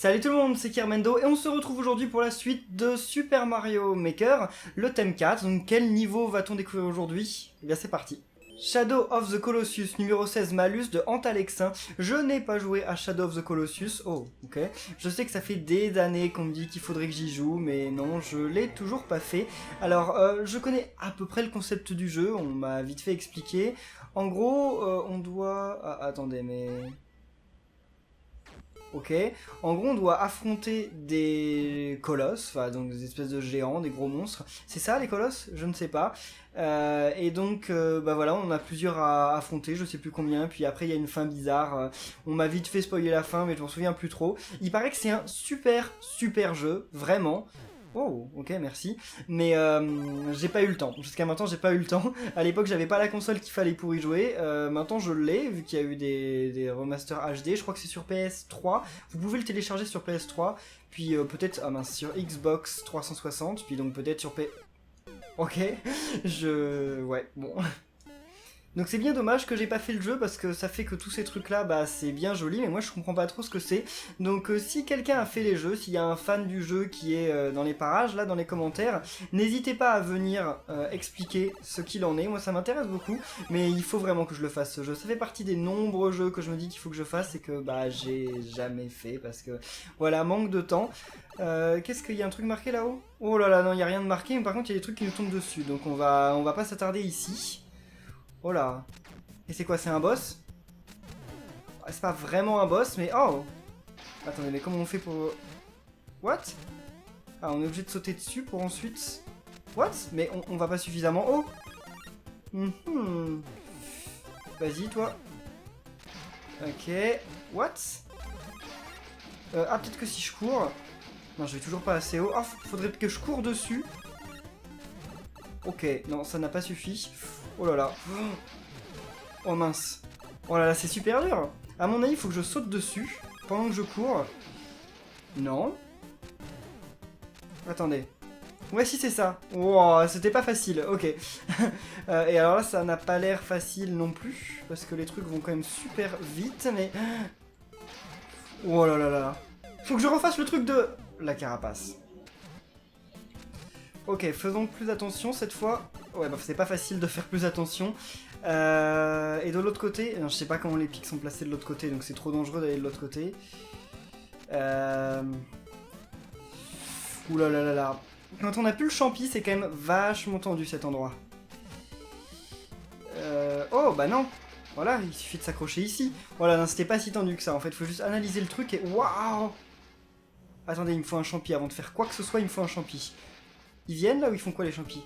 Salut tout le monde, c'est Kermendo et on se retrouve aujourd'hui pour la suite de Super Mario Maker, le thème 4. Donc quel niveau va-t-on découvrir aujourd'hui? Eh bien c'est parti. Shadow of the Colossus numéro 16 Malus de Antalexin. Je n'ai pas joué à Shadow of the Colossus. Oh, ok. Je sais que ça fait des années qu'on me dit qu'il faudrait que j'y joue, mais non, je l'ai toujours pas fait. Alors, je connais à peu près le concept du jeu, on m'a vite fait expliquer. En gros, on doit... Ah, attendez, mais... Ok, en gros on doit affronter des colosses, enfin donc des espèces de géants, des gros monstres. C'est ça les colosses? Je ne sais pas. Et donc bah voilà, on en a plusieurs à affronter, je sais plus combien. Puis après il y a une fin bizarre. On m'a vite fait spoiler la fin, mais je m'en souviens plus trop. Il paraît que c'est un super jeu, vraiment. Oh, ok, merci. Mais j'ai pas eu le temps. Jusqu'à maintenant, j'ai pas eu le temps. À l'époque, j'avais pas la console qu'il fallait pour y jouer. Maintenant, je l'ai, vu qu'il y a eu des remasters HD. Je crois que c'est sur PS3. Vous pouvez le télécharger sur PS3. Puis peut-être, ah mince, sur Xbox 360. Puis donc peut-être sur P... Ok, ouais, bon... Donc c'est bien dommage que j'ai pas fait le jeu parce que ça fait que tous ces trucs là bah c'est bien joli mais moi je comprends pas trop ce que c'est. Donc si quelqu'un a fait les jeux, s'il y a un fan du jeu qui est dans les parages là dans les commentaires, n'hésitez pas à venir expliquer ce qu'il en est. Moi ça m'intéresse beaucoup mais il faut vraiment que je le fasse ce jeu. Ça fait partie des nombreux jeux que je me dis qu'il faut que je fasse et que bah j'ai jamais fait parce que voilà manque de temps. Qu'est-ce qu'il y a un truc marqué là-haut? Oh là là non il y a rien de marqué mais par contre il y a des trucs qui nous tombent dessus donc on va pas s'attarder ici. Oh là. Et c'est quoi, c'est un boss? C'est pas vraiment un boss, mais... Oh! Attendez, mais comment on fait pour... What? Ah, on est obligé de sauter dessus pour ensuite... What? Mais on va pas suffisamment haut? Vas-y, toi. Ok. What? Ah, peut-être que si je cours... Non, je vais toujours pas assez haut. Ah, faudrait que je cours dessus. Ok, non, ça n'a pas suffi. Oh là là. Oh mince. Oh là là, c'est super dur. À mon avis, il faut que je saute dessus pendant que je cours. Non. Attendez. Ouais, si c'est ça. Wow, c'était pas facile. Ok. Et alors là, ça n'a pas l'air facile non plus. Parce que les trucs vont quand même super vite, mais... Oh là là là. Faut que je refasse le truc de... la carapace. Ok, faisons plus attention cette fois. Ouais, bah c'est pas facile de faire plus attention. Et de l'autre côté, non, je sais pas comment les pics sont placés de l'autre côté, donc c'est trop dangereux d'aller de l'autre côté. Ouh là là là là. Quand on a plus le champi, c'est quand même vachement tendu cet endroit. Oh bah non. Voilà, il suffit de s'accrocher ici. Voilà, non, c'était pas si tendu que ça. En fait, faut juste analyser le truc et waouh. Attendez, il me faut un champi avant de faire quoi que ce soit. Il me faut un champi. Ils viennent là ou ils font quoi les champis?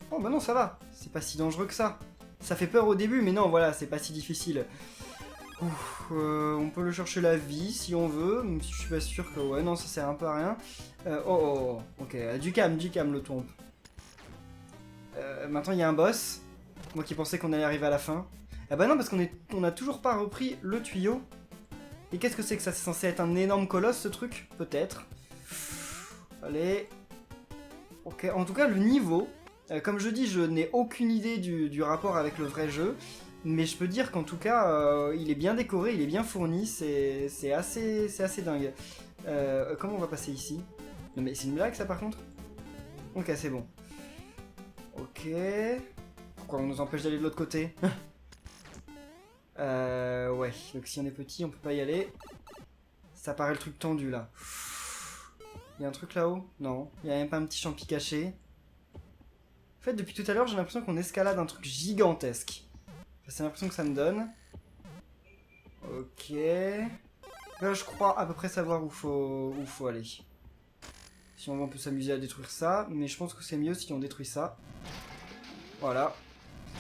Oh bah non, ça va. C'est pas si dangereux que ça. Ça fait peur au début, mais non, voilà, c'est pas si difficile. Ouf, on peut le chercher la vie si on veut, même si je suis pas sûr que... Ouais, non, ça sert un peu à rien. Oh, ok, du calme le tombe. Maintenant, il y a un boss. Moi qui pensais qu'on allait arriver à la fin. Ah bah non, parce qu'on a toujours pas repris le tuyau. Et qu'est-ce que c'est que ça? C'est censé être un énorme colosse, ce truc? Peut-être. Allez... Ok, en tout cas, le niveau, comme je dis, je n'ai aucune idée du rapport avec le vrai jeu, mais je peux dire qu'en tout cas, il est bien décoré, il est bien fourni, c'est assez dingue. Comment on va passer ici? Non mais c'est une blague ça par contre? Ok, c'est bon. Ok... Pourquoi on nous empêche d'aller de l'autre côté? Ouais, donc si on est petit, on peut pas y aller. Ça paraît le truc tendu là. Il y a un truc là-haut? Non. Il n'y a même pas un petit champi caché. En fait, depuis tout à l'heure, j'ai l'impression qu'on escalade un truc gigantesque. Enfin, c'est l'impression que ça me donne. Ok. Là, je crois à peu près savoir où faut aller. Si on veut, on peut s'amuser à détruire ça. Mais je pense que c'est mieux si on détruit ça. Voilà.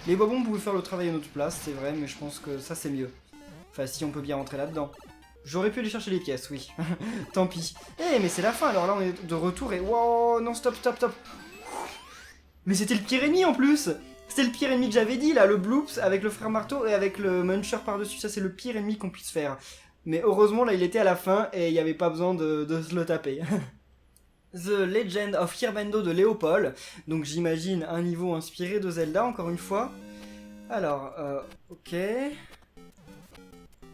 Les bonbons pouvaient faire le travail à notre place, c'est vrai, mais je pense que ça, c'est mieux. Enfin, si on peut bien rentrer là-dedans. J'aurais pu aller chercher les pièces, oui. Tant pis. Eh, mais c'est la fin, alors là on est de retour et... Wow, non, stop. Mais c'était le pire ennemi en plus. C'était le pire ennemi que j'avais dit, là, le Bloops, avec le frère marteau et avec le Muncher par-dessus. Ça, c'est le pire ennemi qu'on puisse faire. Mais heureusement, là, il était à la fin et il n'y avait pas besoin de se le taper. The Legend of Kermendo de Léopold. Donc j'imagine un niveau inspiré de Zelda, encore une fois. Alors, ok...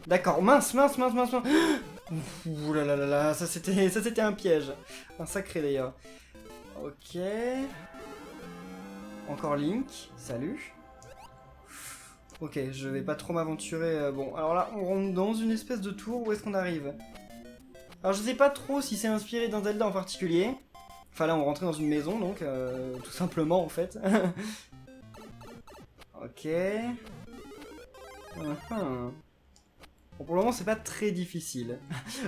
D'accord, mince. Ouh là là là là, ça c'était un piège. Un sacré d'ailleurs. Ok. Encore Link, salut. Ok, je vais pas trop m'aventurer. Bon, alors là, on rentre dans une espèce de tour. Où est-ce qu'on arrive? Alors je sais pas trop si c'est inspiré d'un Zelda en particulier. Enfin là, on rentrait dans une maison, donc tout simplement en fait. Ok. Bon, pour le moment, c'est pas très difficile.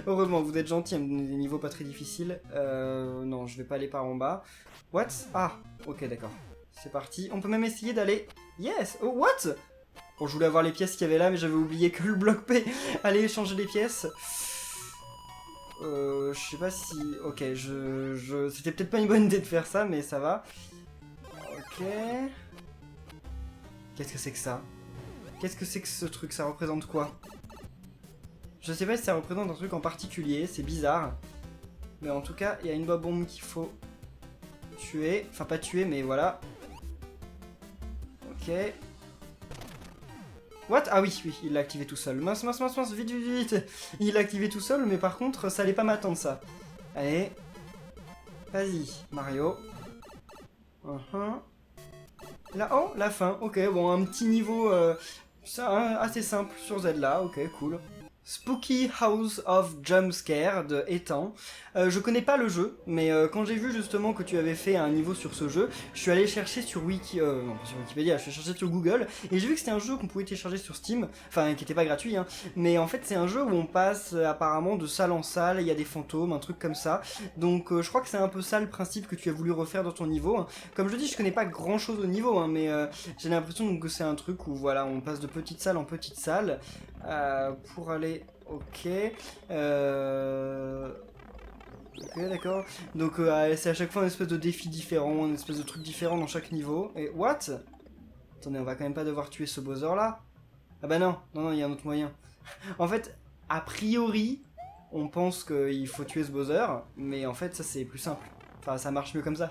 Heureusement, vous êtes gentil à me donner des niveaux pas très difficiles. Non, je vais pas aller par en bas. What? Ah, ok, d'accord. C'est parti. On peut même essayer d'aller... Yes! Oh, what? Bon, je voulais avoir les pièces qu'il y avait là, mais j'avais oublié que le bloc P allait échanger les pièces. Je sais pas si... Ok, C'était peut-être pas une bonne idée de faire ça, mais ça va. Ok... Qu'est-ce que c'est que ça? Qu'est-ce que c'est que ce truc? Ça représente quoi? Je sais pas si ça représente un truc en particulier, c'est bizarre. Mais en tout cas, il y a une bombe qu'il faut tuer. Enfin, pas tuer, mais voilà. Ok. What? Ah oui, oui, il l'a activé tout seul. Mince, mince, mince, mince, vite, vite, vite. Il l'a activé tout seul, mais par contre, ça allait pas m'attendre, ça. Allez. Vas-y, Mario. Là, oh, la fin. Ok, bon, un petit niveau assez simple sur Zelda. Ok, cool. Spooky House of Jumpscare de Ethan. Je connais pas le jeu, mais quand j'ai vu justement que tu avais fait un niveau sur ce jeu, je suis allé chercher sur non pas sur Wikipédia, je suis cherché sur Google, et j'ai vu que c'était un jeu qu'on pouvait télécharger sur Steam, enfin qui était pas gratuit, hein, mais en fait c'est un jeu où on passe apparemment de salle en salle, il y a des fantômes, un truc comme ça, donc je crois que c'est un peu ça le principe que tu as voulu refaire dans ton niveau. Hein. Comme je dis, je connais pas grand chose au niveau, hein, mais j'ai l'impression que c'est un truc où voilà, on passe de petite salle en petite salle, pour aller... Ok. Ok, d'accord. Donc c'est à chaque fois une espèce de défi différent, une espèce de truc différent dans chaque niveau. Et what? Attendez, on va quand même pas devoir tuer ce Bowser là? Ah bah non, non, non, il y a un autre moyen. En fait, a priori, on pense qu'il faut tuer ce Bowser, mais en fait ça c'est plus simple. Enfin, ça marche mieux comme ça.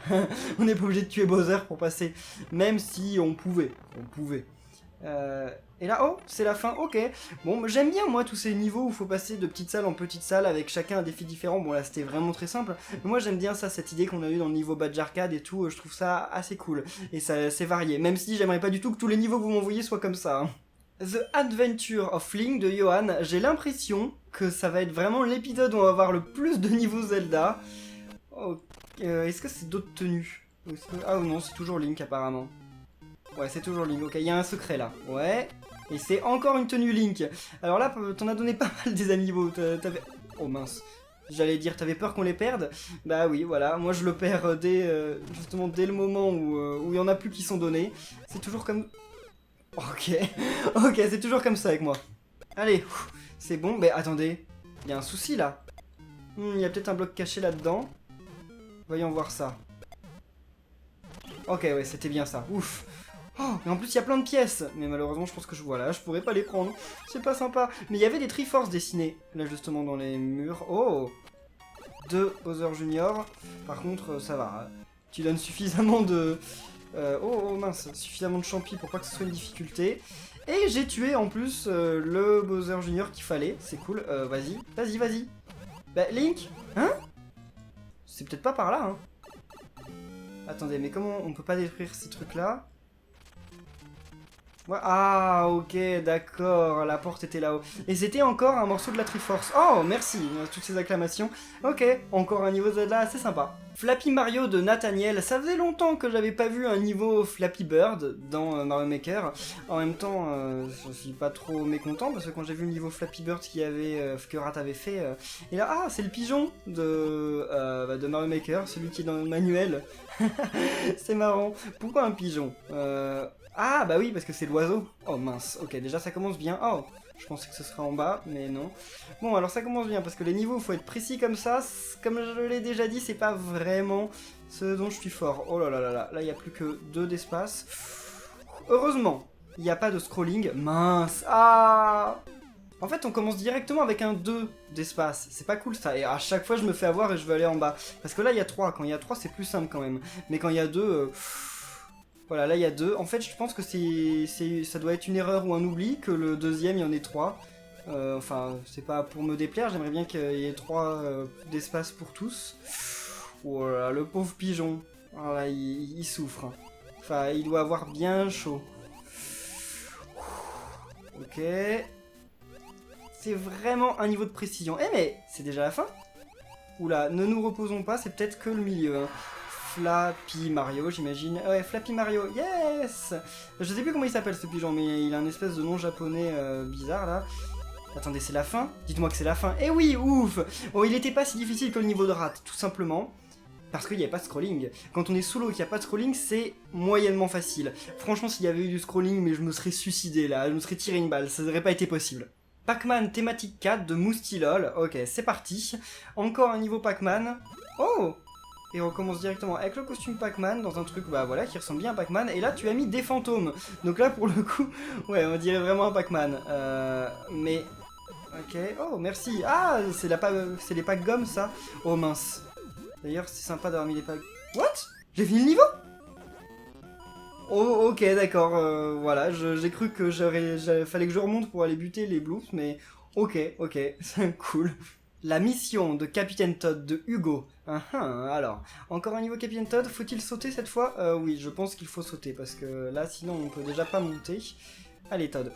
On n'est pas obligé de tuer Bowser pour passer. Même si on pouvait. On pouvait. Et là, oh, c'est la fin, ok. Bon, j'aime bien, moi, tous ces niveaux où il faut passer de petite salle en petite salle avec chacun un défi différent. Bon, là, c'était vraiment très simple. Mais moi, j'aime bien ça, cette idée qu'on a eue dans le niveau Badge Arcade et tout. Je trouve ça assez cool. Et ça, c'est varié. Même si j'aimerais pas du tout que tous les niveaux que vous m'envoyez soient comme ça. Hein. The Adventure of Link de Johan. J'ai l'impression que ça va être vraiment l'épisode où on va avoir le plus de niveaux Zelda. Oh, est-ce que c'est d'autres tenues? Ah non, c'est toujours Link apparemment. Ouais, c'est toujours Link. Ok, il y a un secret là. Ouais. Et c'est encore une tenue Link. Alors là, t'en as donné pas mal des amiibo. T'avais... Oh mince. J'allais dire, t'avais peur qu'on les perde? Bah oui, voilà. Moi, je le perds justement dès le moment où il y en a plus qui sont donnés. C'est toujours comme... Ok. Ok, c'est toujours comme ça avec moi. Allez, c'est bon. Mais attendez. Il y a un souci là. Il y a peut-être un bloc caché là-dedans. Voyons voir ça. Ok, ouais, c'était bien ça. Ouf. Oh, mais en plus il y a plein de pièces. Mais malheureusement je pense que je pourrais pas les prendre. C'est pas sympa. Mais il y avait des Triforce dessinés. Là justement dans les murs. Oh, 2 Bowser Junior. Par contre ça va. Tu donnes suffisamment de... oh mince. Suffisamment de champi pour pas que ce soit une difficulté. Et j'ai tué en plus le Bowser Junior qu'il fallait. C'est cool. Vas-y. Vas-y, vas-y. Bah Link. Hein? C'est peut-être pas par là hein. Attendez, mais comment on peut pas détruire ces trucs là? Ouais, ah, ok, d'accord, la porte était là-haut. Et c'était encore un morceau de la Triforce. Oh, merci, toutes ces acclamations. Ok, encore un niveau Zelda assez sympa. Flappy Mario de Nathaniel, ça faisait longtemps que j'avais pas vu un niveau Flappy Bird dans Mario Maker. En même temps, je suis pas trop mécontent parce que quand j'ai vu le niveau Flappy Bird que Rat avait fait, et là, ah, c'est le pigeon de Mario Maker, celui qui est dans le manuel. C'est marrant. Pourquoi un pigeon Ah bah oui, parce que c'est l'oiseau. Oh mince, ok, déjà ça commence bien. Oh, je pensais que ce serait en bas, mais non. Bon, alors ça commence bien, parce que les niveaux, il faut être précis comme ça. Comme je l'ai déjà dit, c'est pas vraiment ce dont je suis fort. Oh là là là là, là il n'y a plus que 2 d'espace. Heureusement, il n'y a pas de scrolling. Mince, ah. En fait, on commence directement avec un 2 d'espace. C'est pas cool ça. Et à chaque fois, je me fais avoir et je veux aller en bas. Parce que là, il y a 3. Quand il y a 3, c'est plus simple quand même. Mais quand il y a 2... Voilà, là il y a 2. En fait, je pense que ça doit être une erreur ou un oubli que le deuxième, il y en ait 3. Enfin, c'est pas pour me déplaire, j'aimerais bien qu'il y ait 3 d'espace pour tous. Oh là là, le pauvre pigeon. Ah là, il souffre. Enfin, il doit avoir bien chaud. Ok. C'est vraiment un niveau de précision. Eh mais, c'est déjà la fin? Oula, ne nous reposons pas, c'est peut-être que le milieu. Hein. Flappy Mario, j'imagine. Ouais, Flappy Mario, yes! Je sais plus comment il s'appelle ce pigeon, mais il a un espèce de nom japonais bizarre là. Attendez, c'est la fin? Dites-moi que c'est la fin. Eh oui, ouf! Oh, il était pas si difficile que le niveau de rate, tout simplement. Parce qu'il n'y avait pas de scrolling. Quand on est sous l'eau et qu'il n'y a pas de scrolling, c'est moyennement facile. Franchement, s'il y avait eu du scrolling, mais je me serais suicidé là, je me serais tiré une balle, ça n'aurait pas été possible. Pac-Man thématique 4 de Moustilol, ok, c'est parti. Encore un niveau Pac-Man. Oh! Et on recommence directement avec le costume Pac-Man dans un truc, bah voilà, qui ressemble bien à Pac-Man. Et là, tu as mis des fantômes. Donc là, pour le coup, ouais, on dirait vraiment un Pac-Man. Mais... Ok, oh, merci. Ah, c'est les Pac-Gommes, ça. Oh, mince. D'ailleurs, c'est sympa d'avoir mis les packs. What? J'ai fini le niveau? Oh, ok, d'accord. Voilà, j'ai cru que fallait que je remonte pour aller buter les blues, mais ok, c'est cool. La mission de Capitaine Todd de Hugo. Alors, encore un niveau Capitaine Todd, faut-il sauter cette fois? Oui, je pense qu'il faut sauter, parce que là, sinon, on peut déjà pas monter. Allez, Todd.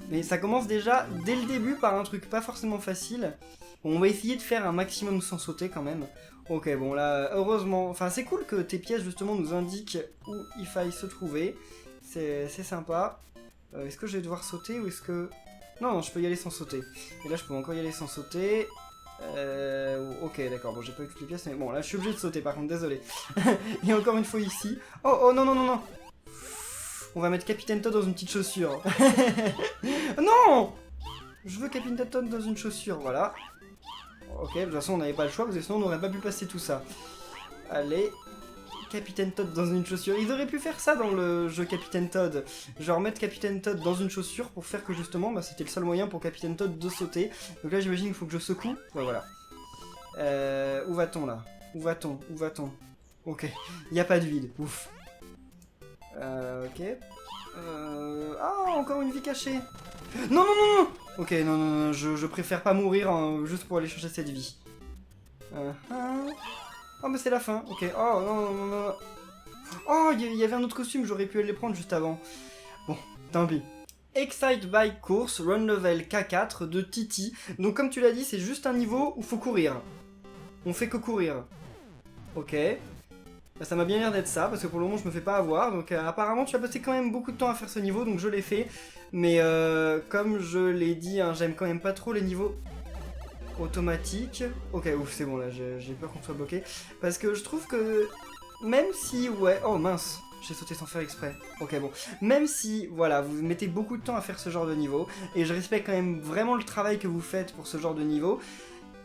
Mais ça commence déjà, dès le début, par un truc pas forcément facile. Bon, on va essayer de faire un maximum sans sauter, quand même. Ok, bon là, heureusement... Enfin, c'est cool que tes pièces, justement, nous indiquent où il faille se trouver. C'est sympa. Est-ce que je vais devoir sauter ou est-ce que... Non, je peux y aller sans sauter. Et là, je peux encore y aller sans sauter. Ok, d'accord, bon, j'ai pas eu toutes les pièces, mais bon, là, je suis obligé de sauter, par contre, désolé. Et encore une fois ici. Oh, non, non, non, non. On va mettre Capitaine Todd dans une petite chaussure. Non! Je veux Capitaine Todd dans une chaussure, voilà. Ok, de toute façon on n'avait pas le choix parce que sinon on n'aurait pas pu passer tout ça. Allez, Capitaine Todd dans une chaussure. Ils auraient pu faire ça dans le jeu Capitaine Todd. Genre mettre Capitaine Todd dans une chaussure pour faire que justement bah, c'était le seul moyen pour Capitaine Todd de sauter. Donc là j'imagine qu'il faut que je secoue. Ouais, voilà. Où va-t-on là? Où va-t-on? Où va-t-on? Ok, il n'y a pas de vide. Ouf. Ok. Ah, encore une vie cachée. Non, non, non, non. Ok, non, non, non, je préfère pas mourir hein, juste pour aller chercher cette vie. Oh, mais c'est la fin. Ok. Oh, non, non, non. Oh, il y avait un autre costume, j'aurais pu aller les prendre juste avant. Bon, tant pis. Excite Bike Course, Run Level K4 de Titi. Donc, comme tu l'as dit, c'est juste un niveau où faut courir. On fait que courir. Ok. Bah, ça m'a bien l'air d'être ça, parce que pour le moment je me fais pas avoir, donc apparemment tu as passé quand même beaucoup de temps à faire ce niveau, donc je l'ai fait, mais comme je l'ai dit, hein, j'aime quand même pas trop les niveaux automatiques. Ok, ouf, c'est bon là, j'ai peur qu'on soit bloqué, parce que je trouve que, même si, ouais, oh mince, j'ai sauté sans faire exprès, ok bon, même si, voilà, vous mettez beaucoup de temps à faire ce genre de niveau, et je respecte quand même vraiment le travail que vous faites pour ce genre de niveau,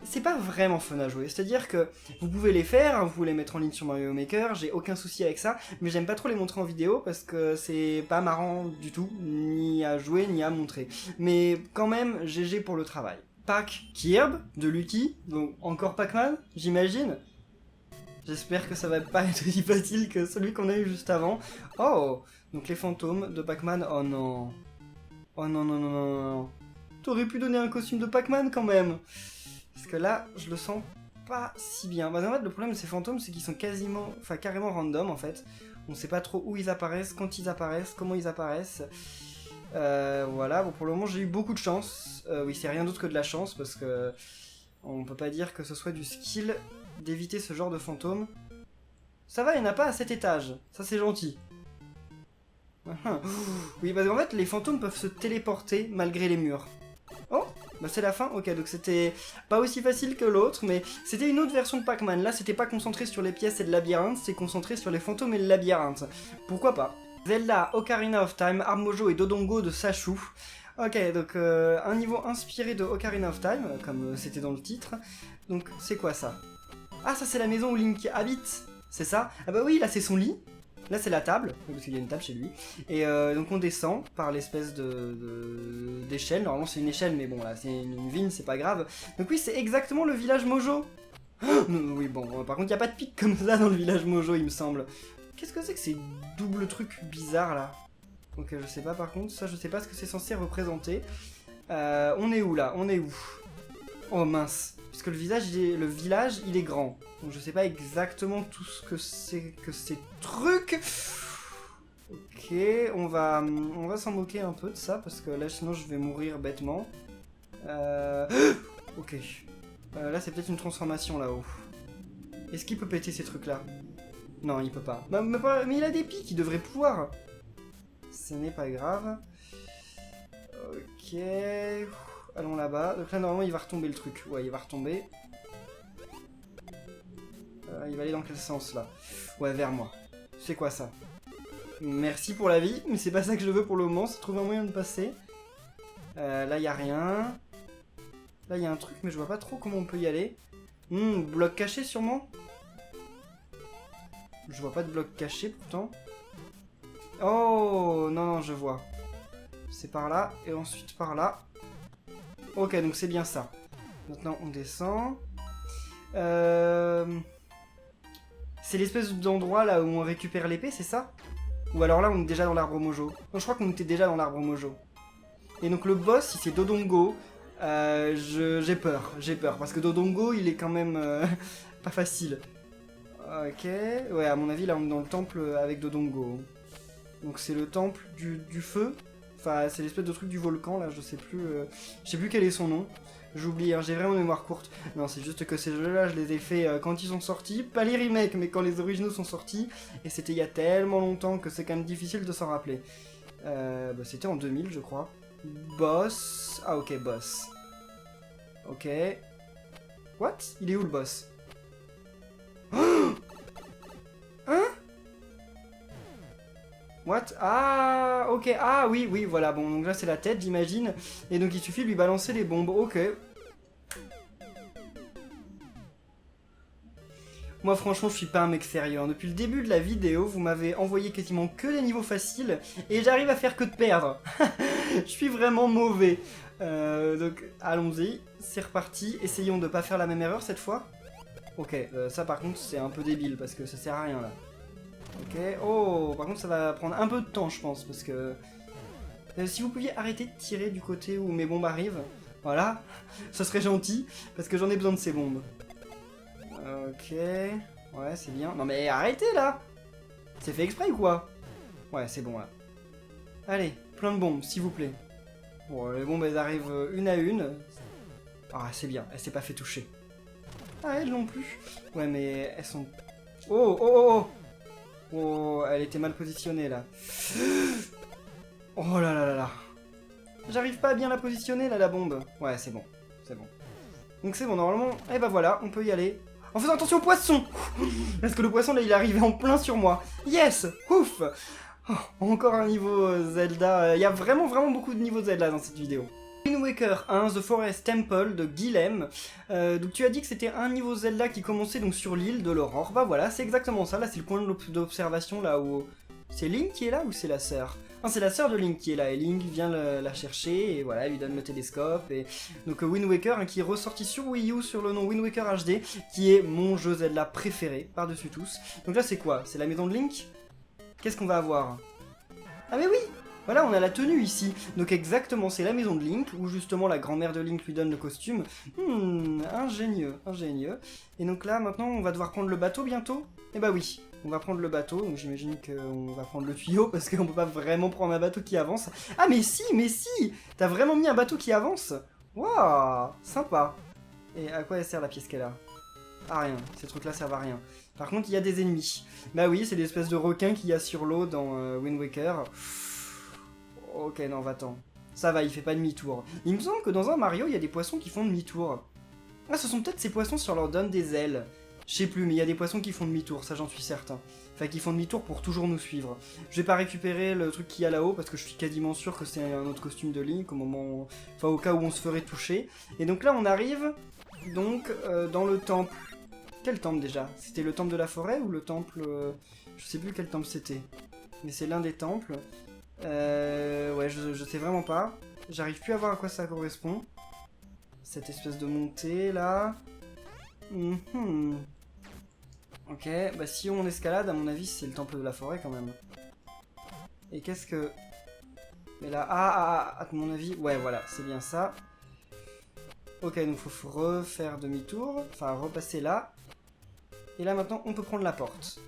c'est pas vraiment fun à jouer, c'est-à-dire que vous pouvez les faire, hein, vous pouvez les mettre en ligne sur Mario Maker, j'ai aucun souci avec ça, mais j'aime pas trop les montrer en vidéo parce que c'est pas marrant du tout, ni à jouer, ni à montrer. Mais quand même, GG pour le travail. Pac Kirb de Lucky, donc encore Pac-Man, j'imagine. J'espère que ça va pas être aussi facile que celui qu'on a eu juste avant. Oh, donc les fantômes de Pac-Man, oh non. Oh non, non, non, non, non. T'aurais pu donner un costume de Pac-Man quand même. Parce que là, je le sens pas si bien. Bah, en fait, le problème de ces fantômes, c'est qu'ils sont carrément random en fait. On sait pas trop où ils apparaissent, quand ils apparaissent, comment ils apparaissent. Voilà, bon, pour le moment, j'ai eu beaucoup de chance. Oui, c'est rien d'autre que de la chance parce que on peut pas dire que ce soit du skill d'éviter ce genre de fantômes. Ça va, il n'y en a pas à cet étage. Ça, c'est gentil. Oui, parce qu'en fait, les fantômes peuvent se téléporter malgré les murs. Oh, bah c'est la fin, ok, donc c'était pas aussi facile que l'autre, mais c'était une autre version de Pac-Man. Là, c'était pas concentré sur les pièces et le labyrinthe, c'est concentré sur les fantômes et le labyrinthe. Pourquoi pas? Zelda, Ocarina of Time, Armojo et Dodongo de Sachu. Ok, donc un niveau inspiré de Ocarina of Time, comme c'était dans le titre. Donc, c'est quoi ça? Ah, ça c'est la maison où Link habite, c'est ça? Ah bah oui, là c'est son lit. Là c'est la table, parce qu'il y a une table chez lui. Et donc on descend par l'espèce d'échelle. Normalement c'est une échelle, mais bon là c'est une vigne, c'est pas grave. Donc oui, c'est exactement le village Mojo. Oui bon, par contre il n'y a pas de pic comme ça dans le village Mojo il me semble. Qu'est-ce que c'est que ces doubles trucs bizarres là? Donc je sais pas par contre, ça je sais pas ce que c'est censé représenter. On est où là? On est où? Oh mince. Puisque le village, il est grand. Donc je sais pas exactement tout ce que c'est que ces trucs. Ok, on va s'en moquer un peu de ça, parce que là sinon je vais mourir bêtement. Ok. Là c'est peut-être une transformation là-haut. Est-ce qu'il peut péter ces trucs-là? Non, il peut pas. Mais il a des pics, il devrait pouvoir. Ce n'est pas grave. Ok. Allons là-bas. Donc là, normalement, il va retomber le truc. Ouais, il va retomber. Il va aller dans quel sens, là? Ouais, vers moi. C'est quoi, ça? Merci pour la vie, mais c'est pas ça que je veux pour le moment. C'est trouver un moyen de passer. Là, il n'y a rien. Là, il y a un truc, mais je vois pas trop comment on peut y aller. Bloc caché, sûrement? Je vois pas de bloc caché, pourtant. Oh, non, non, je vois. C'est par là, et ensuite par là. Ok, donc c'est bien ça. Maintenant, on descend. C'est l'espèce d'endroit là où on récupère l'épée, c'est ça? Ou alors là, on est déjà dans l'arbre mojo? Non, je crois qu'on était déjà dans l'arbre mojo. Et donc le boss, si c'est Dodongo, j'ai peur. J'ai peur, parce que Dodongo, il est quand même pas facile. Ok, ouais, à mon avis, là, on est dans le temple avec Dodongo. Donc c'est le temple du feu. Enfin, c'est l'espèce de truc du volcan, là, je sais plus quel est son nom. J'oublie, hein, j'ai vraiment une mémoire courte. Non, c'est juste que ces jeux-là, je les ai faits quand ils sont sortis. Pas les remakes, mais quand les originaux sont sortis. Et c'était il y a tellement longtemps que c'est quand même difficile de s'en rappeler. C'était en 2000, je crois. Boss... Ah, ok, boss. Ok. What? Il est où, le boss? Hein? What? Ah, ok. Ah, oui, oui, voilà. Bon, donc là, c'est la tête, j'imagine. Et donc, il suffit de lui balancer les bombes. Ok. Moi, franchement, je suis pas un mec sérieux. Hein. Depuis le début de la vidéo, vous m'avez envoyé quasiment que des niveaux faciles. Et j'arrive à faire que de perdre. Je suis vraiment mauvais. Donc, allons-y. C'est reparti. Essayons de pas faire la même erreur cette fois. Ok, ça par contre, c'est un peu débile parce que ça sert à rien là. Ok, oh, par contre ça va prendre un peu de temps je pense, parce que... si vous pouviez arrêter de tirer du côté où mes bombes arrivent, voilà, ça serait gentil, parce que j'en ai besoin de ces bombes. Ok, ouais c'est bien. Non mais arrêtez là! C'est fait exprès ou quoi? Ouais c'est bon là. Allez, plein de bombes, s'il vous plaît. Bon, les bombes elles arrivent une à une. Ah c'est bien, elle s'est pas fait toucher. Ah elles non plus. Ouais mais elles sont... Oh, oh, oh, oh! Oh, elle était mal positionnée là. Oh là là là là. J'arrive pas à bien la positionner là, la bombe. Ouais, c'est bon. C'est bon. Donc c'est bon, normalement, et bah voilà, on peut y aller. En faisant attention au poisson. Parce que le poisson là, il est arrivé en plein sur moi. Yes. Ouf. Oh, encore un niveau Zelda. Il y a vraiment beaucoup de niveaux Zelda dans cette vidéo. Wind Waker 1, The Forest Temple de Guilhem. Donc tu as dit que c'était un niveau Zelda qui commençait donc sur l'île de l'aurore. Bah voilà, c'est exactement ça. Là, c'est le point d'observation là où... C'est Link qui est là ou c'est la sœur? Non, c'est la sœur de Link qui est là. Et Link vient la chercher et voilà, elle lui donne le télescope. Et donc Wind Waker hein, qui est ressorti sur Wii U sur le nom Wind Waker HD, qui est mon jeu Zelda préféré par-dessus tous. Donc là, c'est quoi? C'est la maison de Link? Qu'est-ce qu'on va avoir? Ah mais oui! Voilà, on a la tenue ici. Donc exactement, c'est la maison de Link, où justement la grand-mère de Link lui donne le costume. Ingénieux, ingénieux. Et donc là, maintenant, on va devoir prendre le bateau bientôt? Eh bah oui, on va prendre le bateau, donc j'imagine qu'on va prendre le tuyau, parce qu'on peut pas vraiment prendre un bateau qui avance. Ah mais si! T'as vraiment mis un bateau qui avance? Waouh! Sympa. Et à quoi elle sert la pièce qu'elle a? Ah rien, ces trucs-là servent à rien. Par contre, il y a des ennemis. Bah oui, c'est l'espèce de requin qu'il y a sur l'eau dans Wind Waker. Ok, non, va-t'en. Ça va, il fait pas demi-tour. Il me semble que dans un Mario, il y a des poissons qui font demi-tour. Ah, ce sont peut-être ces poissons si on leur donne des ailes. Je sais plus, mais il y a des poissons qui font demi-tour, ça j'en suis certain. Enfin, qui font demi-tour pour toujours nous suivre. Je vais pas récupérer le truc qu'il y a là-haut, parce que je suis quasiment sûr que c'est un autre costume de Link, au moment... Enfin, au cas où on se ferait toucher. Et donc là, on arrive, donc, dans le temple. Quel temple déjà? C'était le temple de la forêt ou le temple... Je sais plus quel temple c'était. Mais c'est l'un des temples. Ouais, je sais vraiment pas. J'arrive plus à voir à quoi ça correspond. Cette espèce de montée là. Ok, bah si on escalade, à mon avis, c'est le temple de la forêt quand même. Et qu'est-ce que... Mais là, à mon avis, ouais, voilà, c'est bien ça. Ok, donc faut refaire demi-tour, enfin repasser là. Et là maintenant, on peut prendre la porte.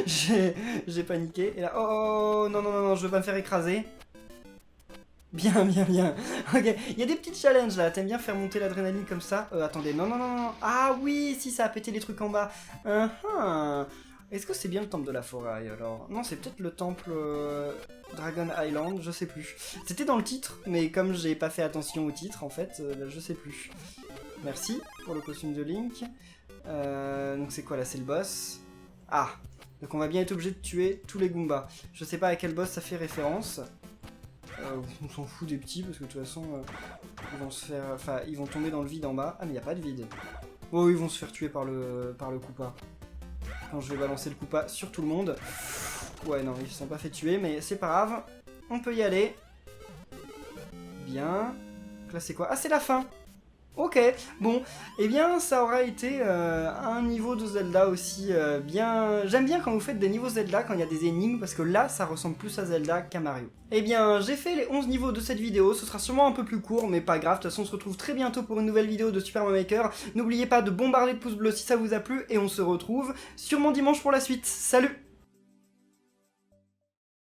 J'ai paniqué. Et là, oh non, non, non, non, je veux pas me faire écraser. Bien, bien, bien. Ok, il y a des petits challenges là. T'aimes bien faire monter l'adrénaline comme ça? Attendez, non, non, non, non. Ah oui, si, ça a pété les trucs en bas. Est-ce que c'est bien le temple de la forêt alors? Non, c'est peut-être le temple Dragon Island, je sais plus. C'était dans le titre, mais comme j'ai pas fait attention au titre, en fait, je sais plus. Merci pour le costume de Link. Donc c'est quoi là? C'est le boss. Ah, donc on va bien être obligé de tuer tous les Goombas. Je sais pas à quel boss ça fait référence. On s'en fout des petits parce que de toute façon ils vont se faire, enfin ils vont tomber dans le vide en bas. Ah mais y a pas de vide. Oh ils vont se faire tuer par le Koopa. Quand je vais balancer le Koopa sur tout le monde. Ouais non ils se sont pas fait tuer mais c'est pas grave. On peut y aller. Bien. Donc là c'est quoi? Ah c'est la fin. Ok, bon, eh bien ça aura été un niveau de Zelda aussi bien... J'aime bien quand vous faites des niveaux Zelda, quand il y a des énigmes, parce que là ça ressemble plus à Zelda qu'à Mario. Eh bien j'ai fait les 11 niveaux de cette vidéo, ce sera sûrement un peu plus court, mais pas grave, de toute façon on se retrouve très bientôt pour une nouvelle vidéo de Super Mario Maker. N'oubliez pas de bombarder le pouce bleu si ça vous a plu, et on se retrouve sûrement dimanche pour la suite. Salut!